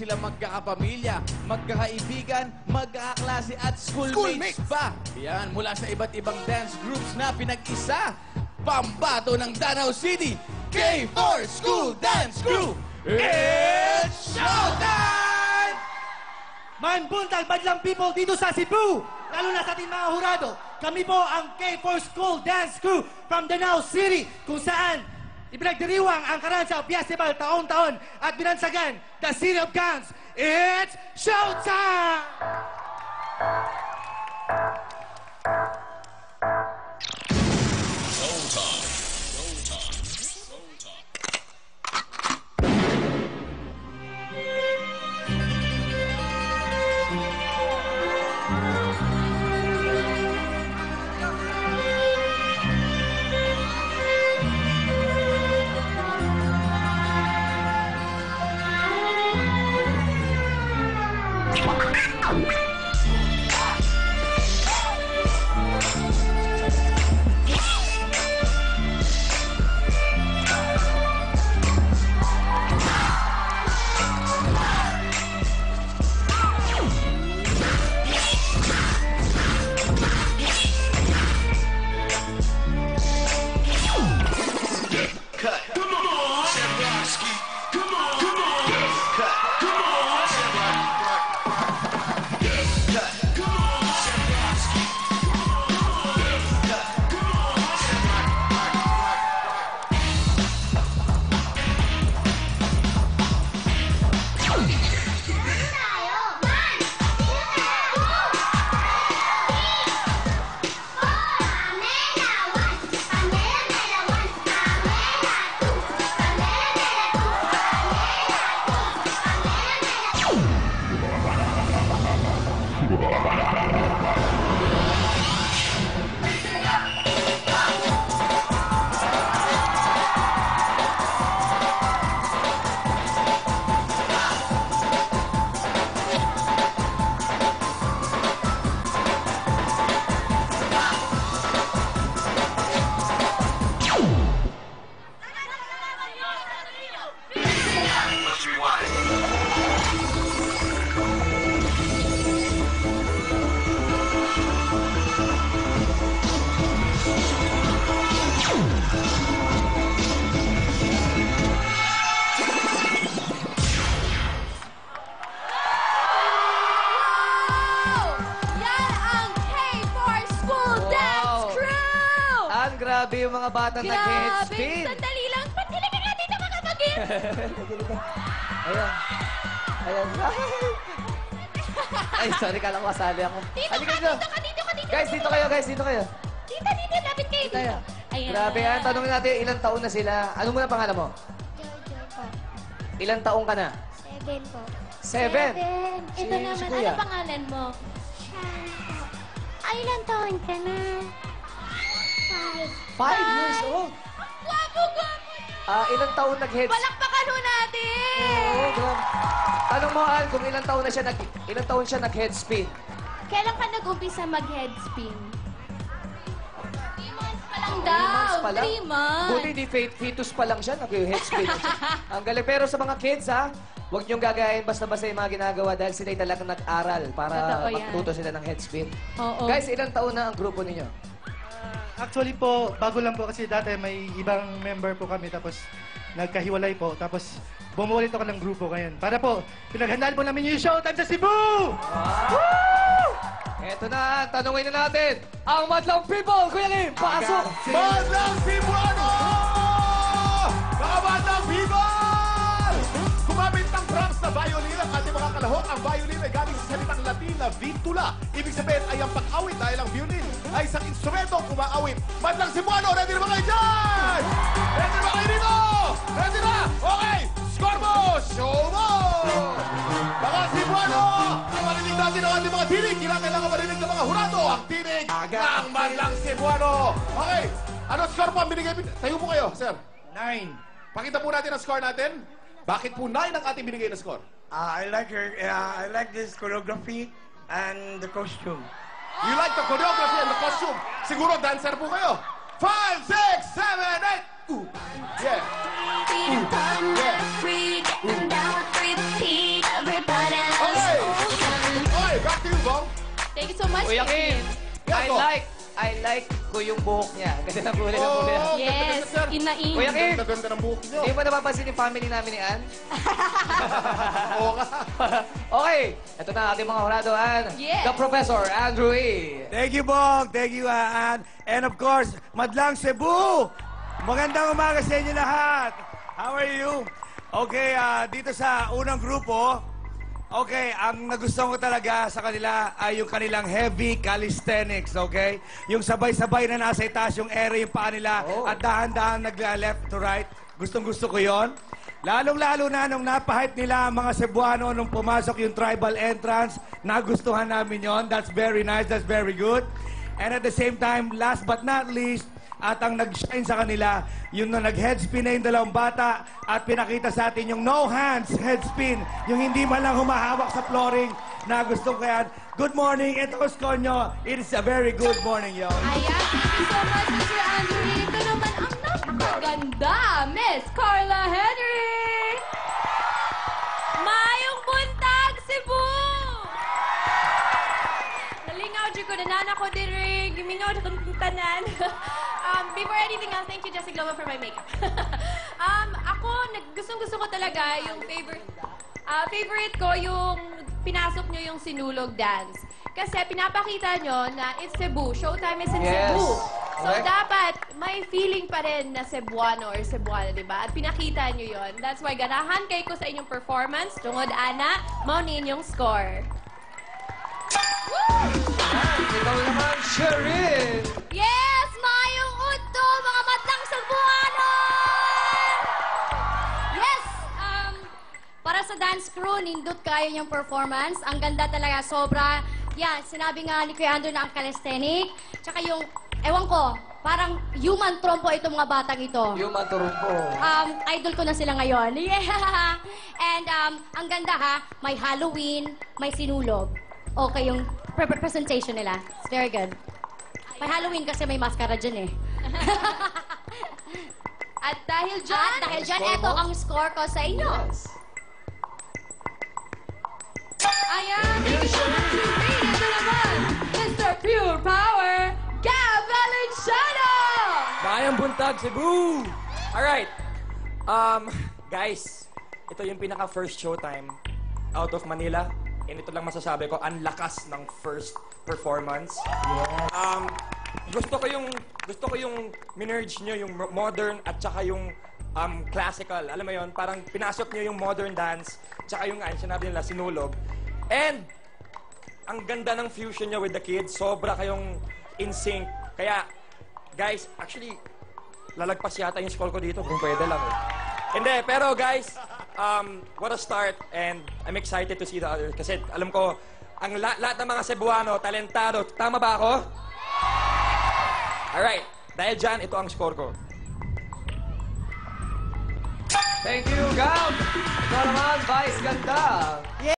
sila magkakapamilya, magkakaibigan, magkakaklase at schoolmates pa. Yan, mula sa iba't ibang dance groups na pinag-isa. Pambato ng Danau City, K4 School Dance Crew. It's showtime! Manbuntag badlang people dito sa Cebu, lalo na sa ating mga hurado. Kami po ang K4 School Dance Crew from Danau City, kung saan ipinagdiriwang ang Carranza Festival taon-taon at binansagan the City of Guns. It's showtime! Grabe yung mga batang nag-headspin. Sandali lang. Ba't hindi nga dito makapagin? Ayan. Ayan. Ay, sorry, kala ko kasali ako. Dito ka. Guys, dito kayo, guys. Dito kayo. Dito. Lapit kayo dito. Ayan. Grabe yan. Tanungin natin, ilang taon na sila? Ano muna pangalan mo? Jojo po. Ilang taong ka na? 7 po. 7? Ito naman, ano pangalan mo? Shan po. Ay, ilang taon ka na? 5. 5 years old. Gwapo. Ilang taon nag-headspin? Palakpakan ho natin! Oo, grabe. Tanong mo, Al, kung ilang taon siya nag-headspin? Kailan ka nag-umpisa mag-headspin? 3 months pa lang daw. 3 months pa lang? 3 months. Buti di fetus pa lang siya, nag-headspin. Ang galing. Pero sa mga kids, ha, huwag niyong gagayain basta-basta yung mga ginagawa dahil sila'y talagang nag-aral para Totoo yan. magtuto sila ng headspin. Oo. Guys, ilang taon na ang grupo ninyo? Actually po, bago lang po kasi dati may ibang member po kami tapos nagkahiwalay po. Tapos bumulit ako ng grupo ngayon. Para po, pinaghandaan po namin yung showtime sa Cebu! Eto na, tanungin na natin ang Madlang People! Kuya Lim, pasok! Madlang Cebuano! Mga Madlang People! Gumamit ng props na violin ang ating mga kalahok. Ang violin ay galing sa salitang Latin na vitula. Ibig sabihin ay ang pag-awit dahil ang violin ay isang instrumento kumaawit. Madlang Cebuano, ready na ba kayo dyan? Ready na ba kayo dito? Ready na? Okay! Score mo! Show mo! Mga Cebuano, marinig natin ang ating mga tinig. Kailangan marinig ng mga hurado. Ang tinig ng Madlang Cebuano. Okay, ano score po ang binigay? Tayo po kayo, sir. 9. Pakita po natin ang score natin. Bakit po 9 ang ating binigay na score? I like this choreography and the costume. You like the choreography and the costume. Siguro dancer po kayo. 5, 6, 7, 8. Ooh. Yeah. Ooh. Yeah. Kuya Kim, Yes, po. I like ko yung buhok niya. Ganda ng kulay ng kulay. Oh, Yes, ganda, sir. inain. Kuya Kim, Ganda ng buhok nyo. hindi mo napapansin yung family namin ni Ann? Oo ka. Okay, ito na ating mga hurado, Ann. Yes. The Professor, Andrew E. Thank you, Bong. Thank you, Ann. And of course, Madlang Cebu. Magandang umaga sa inyo lahat. How are you? Okay, dito sa unang grupo, okay, ang nagustuhan ko talaga sa kanila ay yung kanilang heavy calisthenics, okay? Yung sabay-sabay na nasa itaas yung area yung paa nila Oh. at dahan-dahan nagla-left to right. Gustong-gusto ko yon. Lalong-lalo na nung napahype nila ang mga Cebuano nung pumasok yung tribal entrance, nagustuhan namin yon. That's very nice, that's very good. And at the same time, last but not least, at ang nag-shine sa kanila, yung nag-headspin na yung dalawang bata at pinakita sa atin yung no hands headspin, yung hindi man lang humahawak sa flooring na gusto ko yan. Good morning, ito score nyo. It is a very good morning, yo. Ayan, thank you so much, Mr. Andrew. Ito naman ang napakaganda, Miss Carla Henry! Mayong buntag, Cebu! Nalingaw, dyan ko, nanana ko diri, gimingaw na kong tanan. Before anything else, thank you, Jessie Glover, for my makeup. Ako, gustong-gusto ko talaga yung favorite ko yung pinasok nyo yung sinulog dance. Kasi pinapakita nyo na it's Cebu. Showtime is in Yes. Cebu. So, Correct. dapat may feeling pa rin na Cebuano or Cebuana, di ba? At pinakita nyo yon. That's why ganahan kayo ko sa inyong performance. Tungod, Ana, mao ni inyong score. Ikaw naman, Sherin. Yes! Mayong udto, mga matang Cebuano! Yes! Para sa dance crew, nindot kayo yung performance. Ang ganda talaga, sobra. Yan, sinabi nga ni Kuya Andrew na ang calisthenic. Tsaka yung, ewan ko, parang human trompo itong mga batang ito. Yung maturumpo. Idol ko na sila ngayon. Yeah! And ang ganda ha, may Halloween, may sinulog. Okay yung presentation nila. It's very good. May Halloween kasi may mascara dyan eh. At dahil dyan, Score eto mo? ang score ko sa inyo. Yes. Ayan, thank you so much. Ito naman, Mr. Pure Power, Gab Valenciano! Bayang Buntag, Cebu! Alright. Guys, ito yung pinaka first showtime out of Manila. And ito lang masasabi ko, ang lakas ng first performance. Gusto ko yung minerge nyo, yung modern at saka yung classical. Alam mo yon, parang pinasok nyo yung modern dance, tsaka yung sinabi nila, sinulog. And ang ganda ng fusion nyo with the kids, sobra kayong in sync. Kaya, guys, actually, lalagpas yata yung score ko dito kung pwede lang. Hindi, pero guys, what a start, and I'm excited to see the others. Kasi alam ko, ang lahat ng mga Cebuano, talentado. Tama ba ako? Alright, dahil dyan, ito ang score ko. Thank you, Gab. Ikaw naman, Vice Ganda.